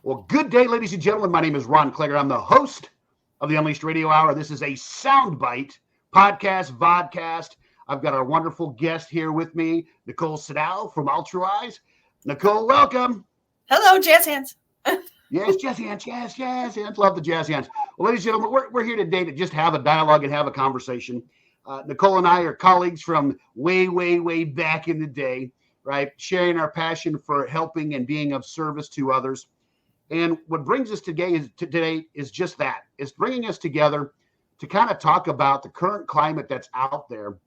Well, good day, ladies and gentlemen. My name is Ron Klinger. I'm the host of the Unleashed Radio Hour. This is a soundbite podcast, vodcast. I've got our wonderful guest here with me, Nicole Sdao from Alturize. Nicole, welcome. Hello, jazz hands. Yes, jazz hands, jazz hands. Love the jazz hands. Well, ladies and gentlemen, we're here today to just have a dialogue and have a conversation. Nicole and I are colleagues from way back in the day, right? Sharing our passion for helping and being of service to others. And what brings us today is just that. It's bringing us together to kind of talk about the current climate that's out there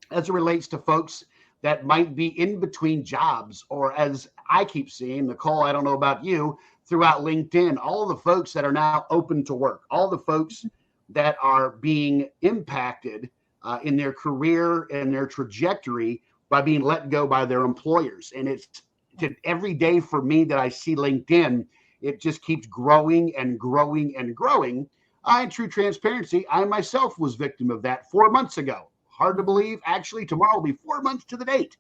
as it relates to folks that might be in between jobs, or as I keep seeing, Nicole, I don't know about you, throughout LinkedIn, all of the folks that are now open to work, all the folks that are being impacted in their career and their trajectory by being let go by their employers. And it's every day for me that I see LinkedIn, it just keeps growing and growing and growing. In true transparency, I myself was victim of that 4 months ago. Hard to believe. Actually, tomorrow will be 4 months to the date.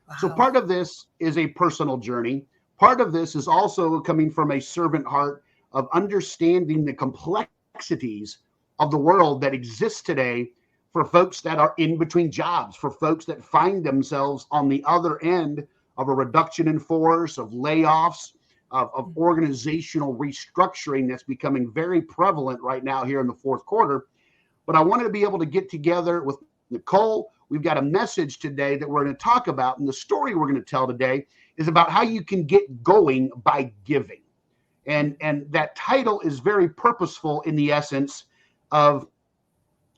Wow. So part of this is a personal journey. Part of this is also coming from a servant heart of understanding the complexities of the world that exists today for folks that are in between jobs, for folks that find themselves on the other end of a reduction in force, of layoffs, of organizational restructuring that's becoming very prevalent right now here in the fourth quarter. But I wanted to be able to get together with Nicole. We've got a message today that we're going to talk about, and the story we're going to tell today is about how you can get going by giving. And that title is very purposeful in the essence of,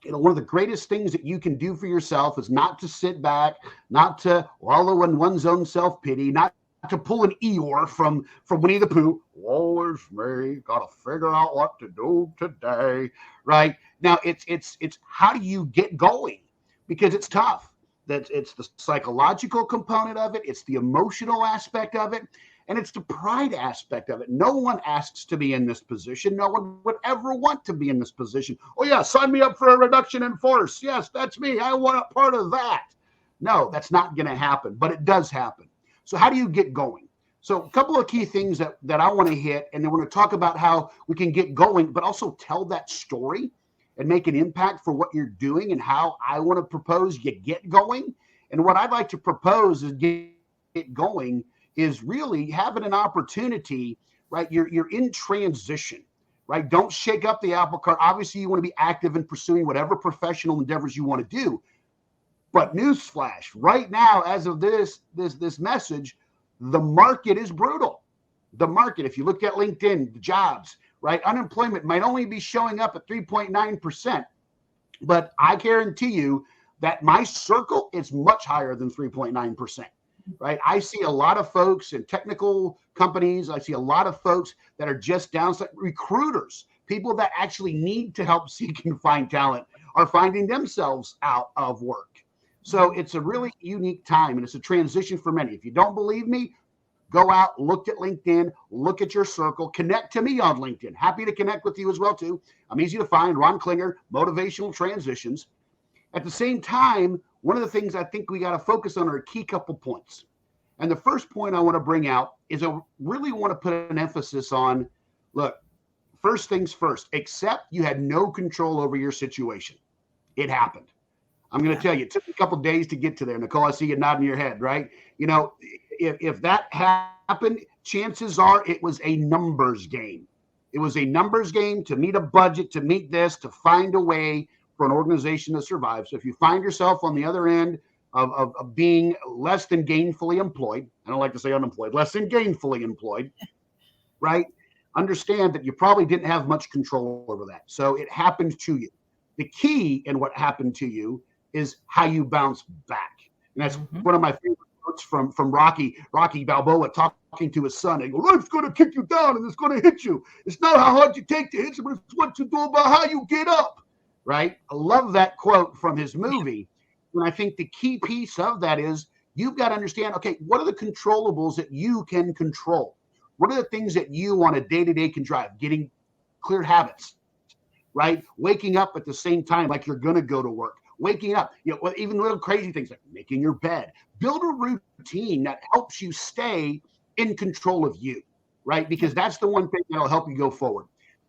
one of the greatest things that you can do for yourself is not to sit back, not to wallow in one's own self-pity, not to pull an Eeyore from Winnie the Pooh. Woe is me, gotta figure out what to do today, right? Now, it's how do you get going? Because it's tough. It's the psychological component of it, it's the emotional aspect of it, and it's the pride aspect of it. No one asks to be in this position. No one would ever want to be in this position. Oh, yeah, sign me up for a reduction in force. Yes, that's me. I want a part of that. No, that's not going to happen, but it does happen. So how do you get going? So a couple of key things that I want to hit, and then we're going to talk about how we can get going, but also tell that story and make an impact for what you're doing, and how I want to propose you get going. And what I'd like to propose is get going is really having an opportunity, right? You're in transition, right? Don't shake up the apple cart. Obviously, you want to be active in pursuing whatever professional endeavors you want to do. But newsflash, right now, as of this message, the market is brutal. The market, if you look at LinkedIn, the jobs, right? Unemployment might only be showing up at 3.9%, but I guarantee you that my circle is much higher than 3.9%, right? I see a lot of folks in technical companies. I see a lot of folks that are just downside recruiters, people that actually need to help seek and find talent are finding themselves out of work. So it's a really unique time, and it's a transition for many. If you don't believe me, go out, look at LinkedIn, look at your circle, connect to me on LinkedIn. Happy to connect with you as well, too. I'm easy to find, Ron Klinger, Motivational Transitions. At the same time, one of the things I think we got to focus on are a key couple points. And the first point I want to bring out is I really want to put an emphasis on, look, first things first, accept you had no control over your situation. It happened. I'm going to tell you, it took a couple of days to get to there. Nicole, I see you nodding your head, right? If that happened, chances are it was a numbers game. It was a numbers game to meet a budget, to meet this, to find a way for an organization to survive. So if you find yourself on the other end of being less than gainfully employed, I don't like to say unemployed, less than gainfully employed, right? Understand that you probably didn't have much control over that. So it happened to you. The key in what happened to you is how you bounce back. And that's one of my favorite quotes from Rocky Balboa talking to his son. He goes, life's going to kick you down and it's going to hit you. It's not how hard you take to hit you, but it's what you do about how you get up, right? I love that quote from his movie. And I think the key piece of that is you've got to understand, okay, what are the controllables that you can control? What are the things that you on a day-to-day can drive? Getting clear habits, right? Waking up at the same time like you're going to go to work. Waking up, even little crazy things like making your bed. Build a routine that helps you stay in control of you, right? Because that's the one thing that'll help you go forward.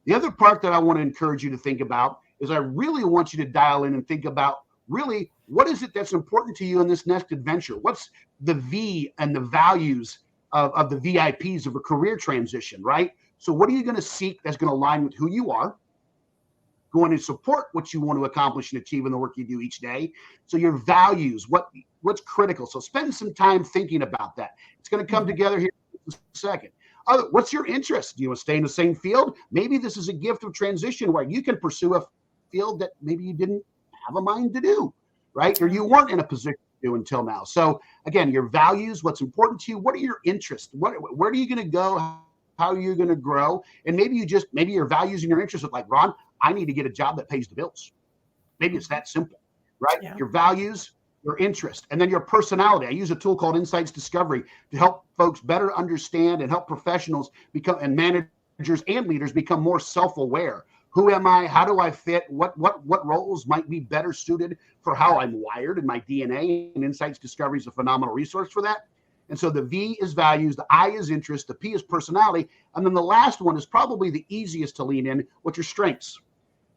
The other part that I want to encourage you to think about is I really want you to dial in and think about really what is it that's important to you in this next adventure? What's the V and the values of the VIPs of a career transition, right? So what are you going to seek that's going to align with who you are, going to support what you want to accomplish and achieve in the work you do each day? So your values, what's critical. So spend some time thinking about that. It's going to come together here in a second. What's your interest? Do you want to stay in the same field? Maybe this is a gift of transition where you can pursue a field that maybe you didn't have a mind to do, right? Or you weren't in a position to do until now. So again, your values, what's important to you, what are your interests? Where are you going to go? How are you going to grow? And maybe your values and your interests are like, Ron, I need to get a job that pays the bills. Maybe it's that simple, right? Yeah. Your values, your interest, and then your personality. I use a tool called Insights Discovery to help folks better understand and help professionals become, and managers and leaders become more self-aware. Who am I? How do I fit? What roles might be better suited for how I'm wired in my DNA? And Insights Discovery is a phenomenal resource for that. And so the V is values, the I is interest, the P is personality, and then the last one is probably the easiest to lean in, which are strengths.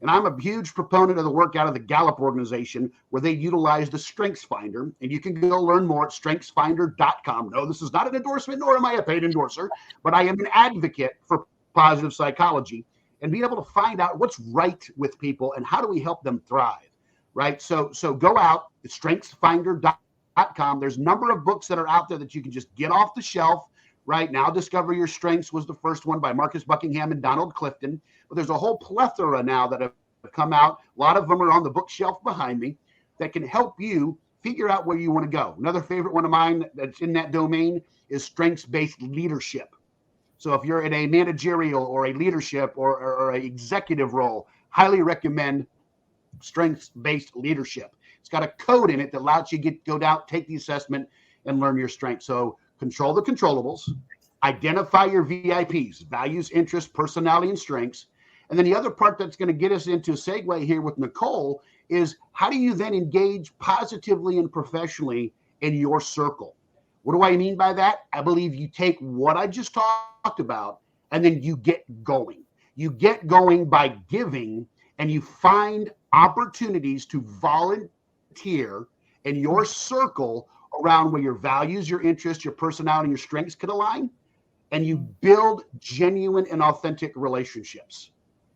And I'm a huge proponent of the work out of the Gallup organization where they utilize the Strengths Finder, and you can go learn more at strengthsfinder.com. No, this is not an endorsement, nor am I a paid endorser, but I am an advocate for positive psychology and being able to find out what's right with people and how do we help them thrive, right? So go out at strengthsfinder.com. There's a number of books that are out there that you can just get off the shelf right now. Discover Your Strengths was the first one by Marcus Buckingham and Donald Clifton. But there's a whole plethora now that have come out. A lot of them are on the bookshelf behind me that can help you figure out where you want to go. Another favorite one of mine that's in that domain is strengths-based leadership. So if you're in a managerial or a leadership or an executive role, highly recommend strengths-based leadership. It's got a code in it that allows you to go down, take the assessment, and learn your strengths. So control the controllables, identify your VIPs, values, interests, personality, and strengths. And then the other part that's going to get us into a segue here with Nicole is how do you then engage positively and professionally in your circle? What do I mean by that? I believe you take what I just talked about and then you get going. You get going by giving, and you find opportunities to volunteer in your circle around where your values, your interests, your personality, your strengths could align, and you build genuine and authentic relationships.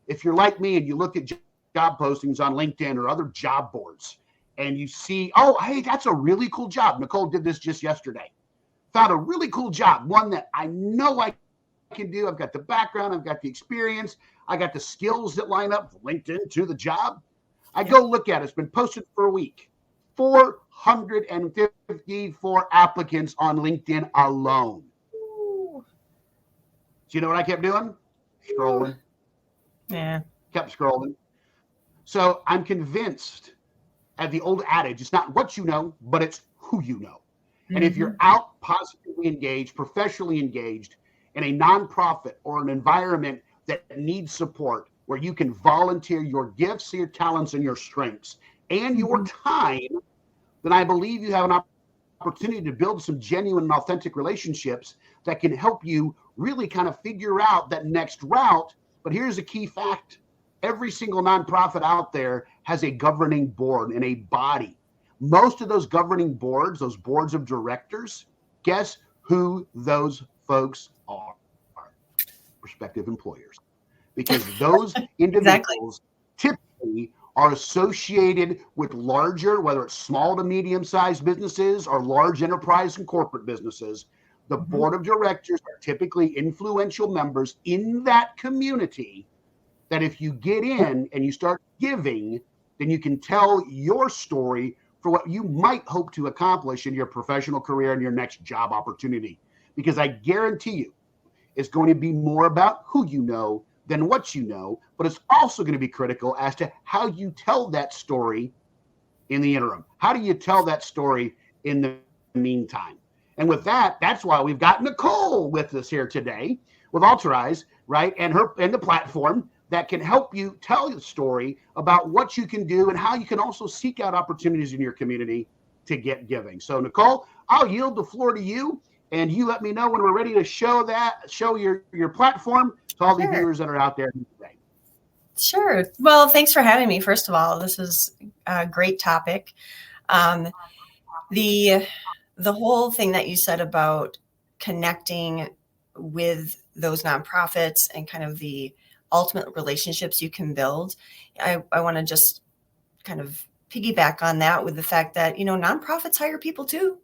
If you're like me and you look at job postings on LinkedIn or other job boards and you see, oh, hey, that's a really cool job. Nicole did this just yesterday. Found a really cool job, one that I know I can do. I've got the background, I've got the experience, I got the skills that line up LinkedIn to the job. I go look at it. It's been posted for a week. 454 applicants on LinkedIn alone. Do you know what I kept doing? Scrolling. Yeah. Kept scrolling. So I'm convinced, at the old adage, it's not what you know, but it's who you know. And if you're out positively engaged, professionally engaged in a nonprofit or an environment that needs support, where you can volunteer your gifts, your talents, and your strengths and your time, then I believe you have an opportunity to build some genuine and authentic relationships that can help you really kind of figure out that next route. But here's a key fact. Every single nonprofit out there has a governing board and a body. Most of those governing boards, those boards of directors, guess who those folks are? Prospective employers. Because those individuals typically are associated with larger, whether it's small to medium-sized businesses or large enterprise and corporate businesses. The board of directors are typically influential members in that community that if you get in and you start giving, then you can tell your story for what you might hope to accomplish in your professional career and your next job opportunity. Because I guarantee you, it's going to be more about who you know than what you know, but it's also going to be critical as to how you tell that story in the interim. How do you tell that story in the meantime? And with that, that's why we've got Nicole with us here today with Alturize, right? And the platform that can help you tell the story about what you can do and how you can also seek out opportunities in your community to get giving. So Nicole, I'll yield the floor to you and you let me know when we're ready to show your platform to all the viewers that are out there today. Sure. Well, thanks for having me. First of all, this is a great topic. The whole thing that you said about connecting with those nonprofits and kind of the ultimate relationships you can build, I want to just kind of piggyback on that with the fact that, nonprofits hire people too.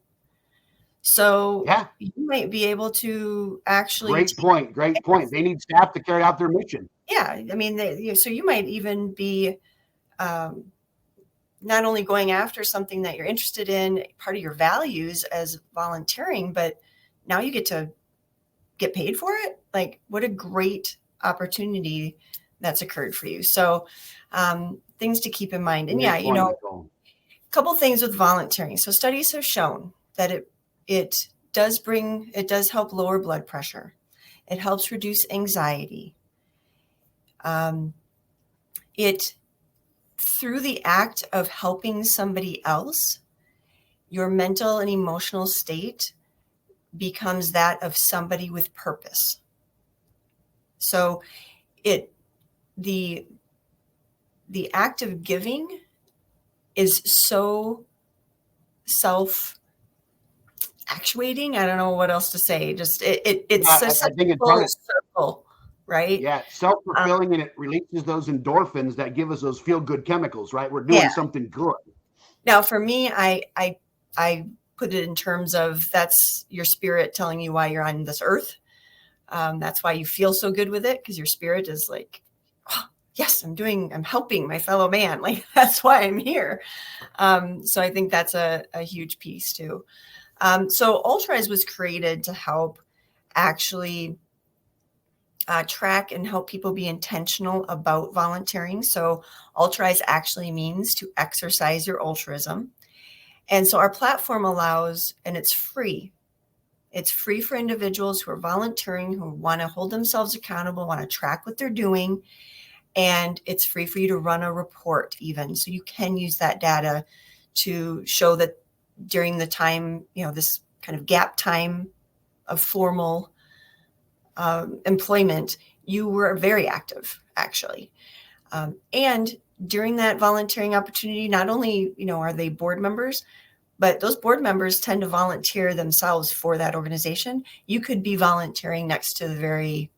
So you might be able to actually. Great point. They need staff to carry out their mission. Yeah. I mean, so you might even be not only going after something that you're interested in, part of your values as volunteering, but now you get to get paid for it. Like, what a great opportunity that's occurred for you. So things to keep in mind. And a couple things with volunteering. So studies have shown that it does help lower blood pressure. It helps reduce anxiety. Through the act of helping somebody else, your mental and emotional state becomes that of somebody with purpose. So the act of giving is so self-actuating. I don't know what else to say. Just it's such a full circle. Right? Yeah, self-fulfilling, and it releases those endorphins that give us those feel-good chemicals, right? We're doing something good. Now, for me, I put it in terms of that's your spirit telling you why you're on this earth. That's why you feel so good with it, because your spirit is like, oh, yes, I'm helping my fellow man. Like, that's why I'm here. So I think that's a huge piece too. So Alturize was created to help actually track and help people be intentional about volunteering. So Alturize actually means to exercise your altruism. And so our platform allows, and it's free. It's free for individuals who are volunteering, who want to hold themselves accountable, want to track what they're doing. And it's free for you to run a report even. So you can use that data to show that during the time, this kind of gap time of formal employment, you were very active, actually. And during that volunteering opportunity, not only, are they board members, but those board members tend to volunteer themselves for that organization. You could be volunteering next to the very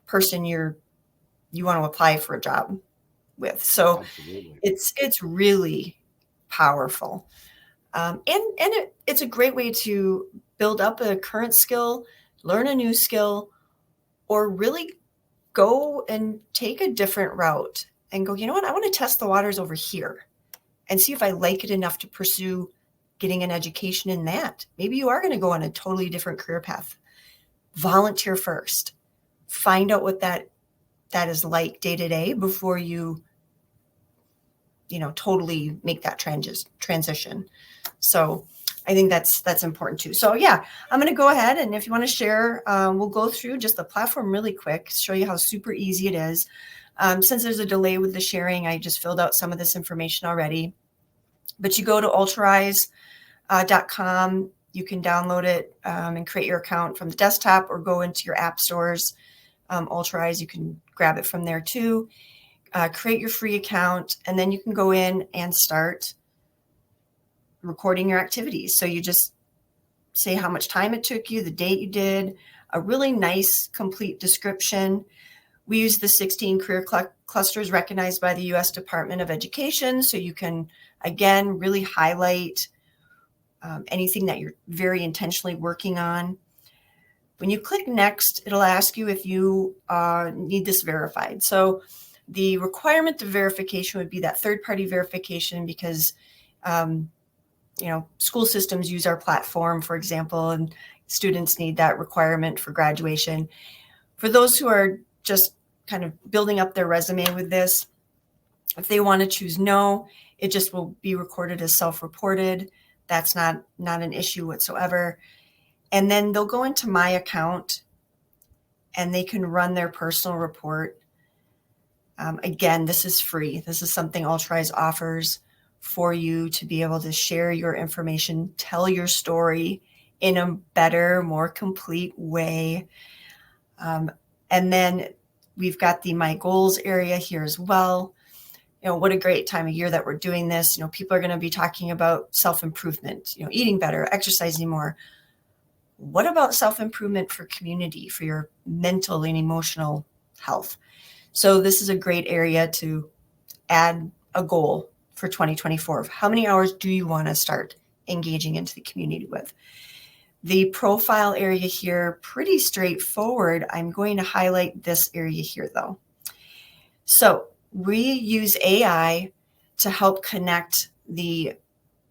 person you want to apply for a job with. So it's really powerful. And it's a great way to build up a current skill, learn a new skill, or really go and take a different route and go, you know what, I want to test the waters over here and see if I like it enough to pursue getting an education in that. Maybe you are going to go on a totally different career path. Volunteer first. Find out what that is like day to day before you totally make that transition. So I think that's important too. So yeah, I'm going to go ahead, and if you want to share, we'll go through just the platform really quick, show you how super easy it is. Since there's a delay with the sharing, I just filled out some of this information already. But you go to alturize.com. You can download it and create your account from the desktop, or go into your app stores. Alturize, you can grab it from there too. Create your free account, and then you can go in and start recording your activities. So you just say how much time it took you, the date you did, a really nice, complete description. We use the 16 career clusters recognized by the U.S. Department of Education. So you can, again, really highlight anything that you're very intentionally working on. When you click next, it'll ask you if you need this verified. So the requirement of verification would be that third-party verification, because school systems use our platform, for example, and students need that requirement for graduation. For those who are just kind of building up their resume with this, if they want to choose no, it just will be recorded as self-reported. That's not an issue whatsoever. And then they'll go into My Account and they can run their personal report. Again, this is free. This is something Alturize offers for you to be able to share your information, tell your story in a better, more complete way. And then we've got the My Goals area here as well. What a great time of year that we're doing this. People are going to be talking about self-improvement, eating better, exercising more. What about self-improvement for community, for your mental and emotional health? So this is a great area to add a goal for 2024 of how many hours do you want to start engaging into the community with. The profile area here, pretty straightforward. I'm going to highlight this area here though. So we use AI to help connect the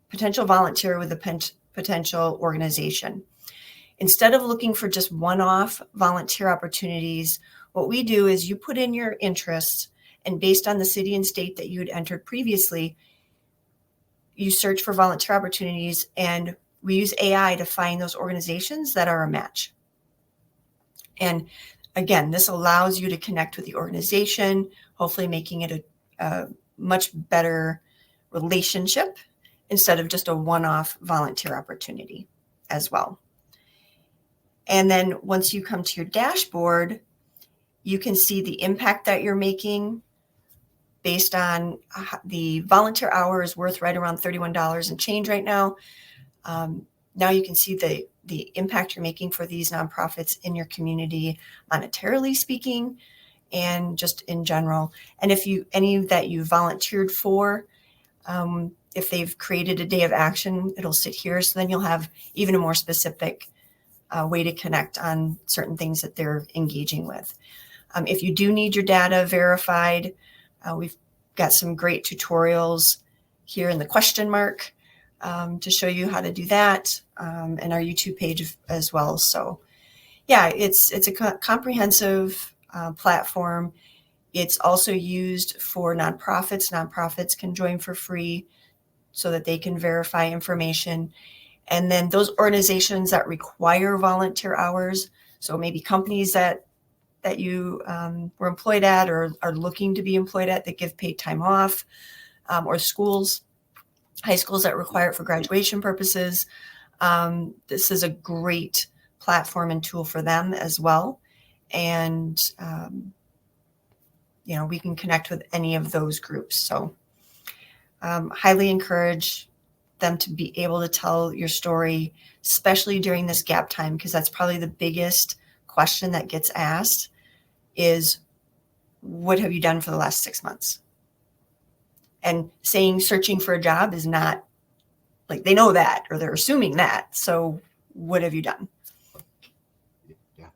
potential volunteer with the potential organization. Instead of looking for just one-off volunteer opportunities, what we do is you put in your interests, and based on the city and state that you had entered previously, you search for volunteer opportunities, and we use AI to find those organizations that are a match. And again, this allows you to connect with the organization, hopefully making it a much better relationship instead of just a one-off volunteer opportunity as well. And then once you come to your dashboard, you can see the impact that you're making based on the volunteer hour is worth right around $31 and change right now. Now you can see the impact you're making for these nonprofits in your community, monetarily speaking, and just in general. And if any that you volunteered for, if they've created a day of action, it'll sit here. So then you'll have even a more specific way to connect on certain things that they're engaging with. If you do need your data verified, we've got some great tutorials here in the question mark to show you how to do that, and our YouTube page as well. So yeah, it's a comprehensive platform. It's also used for nonprofits. Nonprofits can join for free so that they can verify information. And then those organizations that require volunteer hours, so maybe companies that you were employed at or are looking to be employed at that give paid time off, or schools, high schools that require it for graduation purposes. This is a great platform and tool for them as well. And, we can connect with any of those groups. So highly encourage them to be able to tell your story, especially during this gap time, because that's probably the biggest question that gets asked is, what have you done for the last 6 months? And saying searching for a job is not like, they know that, or they're assuming that. So what have you done? Yeah,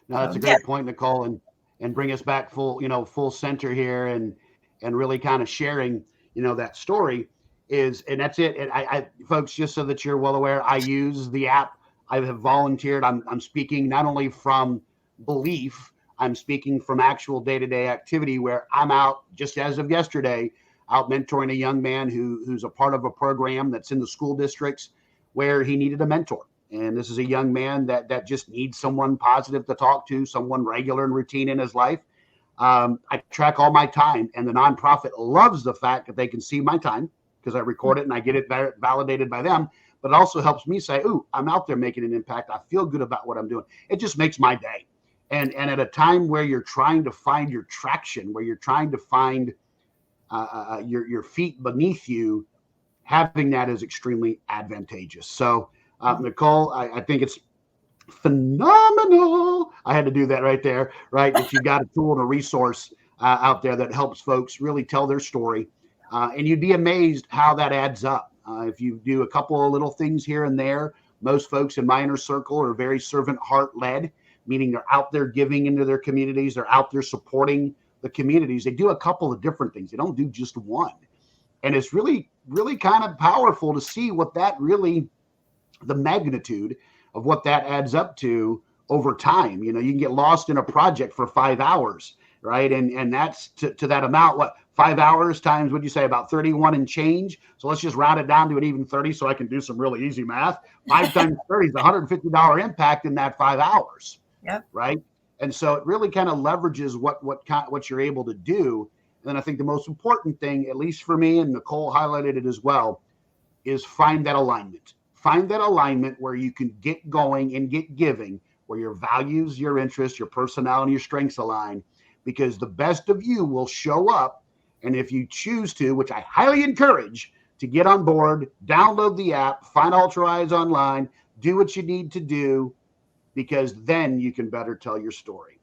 no, that's a great point, Nicole, and bring us back full center here and really kind of sharing, that story and that's it. And I folks, just so that you're well aware, I use the app. I have volunteered. I'm speaking not only from belief, I'm speaking from actual day-to-day activity where I'm out, just as of yesterday, out mentoring a young man who's a part of a program that's in the school districts where he needed a mentor. And this is a young man that just needs someone positive to talk to, someone regular and routine in his life. I track all my time, and the nonprofit loves the fact that they can see my time because I record it and I get it validated by them. But it also helps me say, ooh, I'm out there making an impact. I feel good about what I'm doing. It just makes my day. And at a time where you're trying to find your traction, where you're trying to find your feet beneath you, having that is extremely advantageous. So, Nicole, I think it's phenomenal. I had to do that right there, right? That you got a tool and a resource out there that helps folks really tell their story. And you'd be amazed how that adds up. If you do a couple of little things here and there, most folks in my inner circle are very servant heart led, meaning they're out there giving into their communities. They're out there supporting the communities. They do a couple of different things. They don't do just one. And it's really, really kind of powerful to see what that really, the magnitude of what that adds up to over time. You can get lost in a project for 5 hours, right? And that's to that amount, what, 5 hours times, what'd you say, about 31 and change? So let's just round it down to an even 30 so I can do some really easy math. 5 times 30 is $150 impact in that 5 hours. Yep. Right. And so it really kind of leverages what you're able to do. And then I think the most important thing, at least for me, and Nicole highlighted it as well, is find that alignment. find that alignment where you can get going and get giving, where your values, your interests, your personality, your strengths align, because the best of you will show up. And if you choose to, which I highly encourage, to get on board, download the app, find Alturize online, do what you need to do, because then you can better tell your story.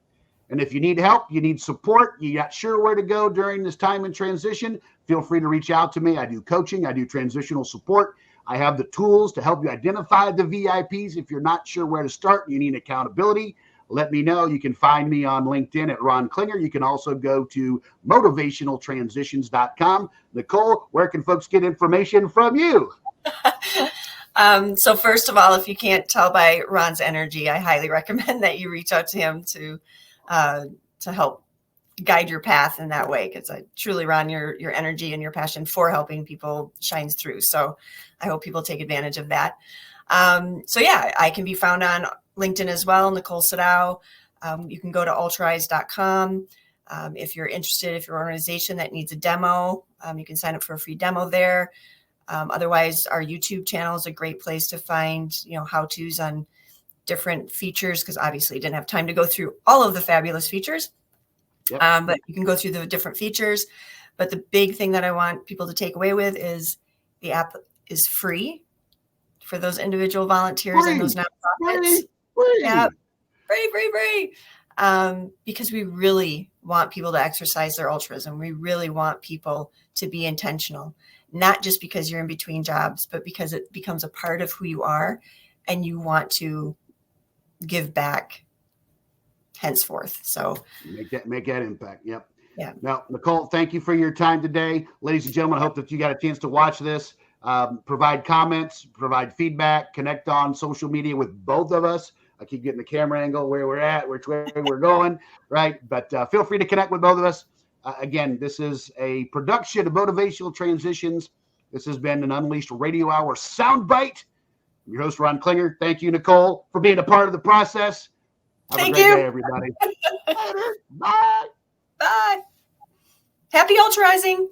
And if you need help, you need support, you're not sure where to go during this time in transition, feel free to reach out to me. I do coaching, I do transitional support. I have the tools to help you identify the VIPs. If you're not sure where to start, you need accountability, let me know. You can find me on LinkedIn at Ron Klinger. You can also go to motivationaltransitions.com. Nicole, where can folks get information from you? So first of all, if you can't tell by Ron's energy, I highly recommend that you reach out to him to help guide your path in that way. Because truly, Ron, your energy and your passion for helping people shines through. So I hope people take advantage of that. So yeah, I can be found on LinkedIn as well, Nicole Sdao. You can go to alturize.com. If you're interested, if you're an organization that needs a demo, you can sign up for a free demo there. Otherwise, our YouTube channel is a great place to find, how-tos on different features, because obviously didn't have time to go through all of the fabulous features. Yep. But you can go through the different features. But the big thing that I want people to take away with is the app is free for those individual volunteers and those nonprofits. Free. Yeah, free. Because we really want people to exercise their altruism. We really want people to be intentional, not just because you're in between jobs, but because it becomes a part of who you are and you want to give back henceforth. So make that impact. Yep. Yeah. Now, Nicole, thank you for your time today. Ladies and gentlemen, I hope that you got a chance to watch this. Provide comments, provide feedback, connect on social media with both of us. I keep getting the camera angle where we're at, which way we're going, right? But feel free to connect with both of us. Again, this is a production of Motivational Transitions. This has been an Unleashed Radio Hour soundbite. I'm your host, Ron Klinger. Thank you, Nicole, for being a part of the process. Have a great day, everybody. Later. Bye. Bye. Happy Altruizing.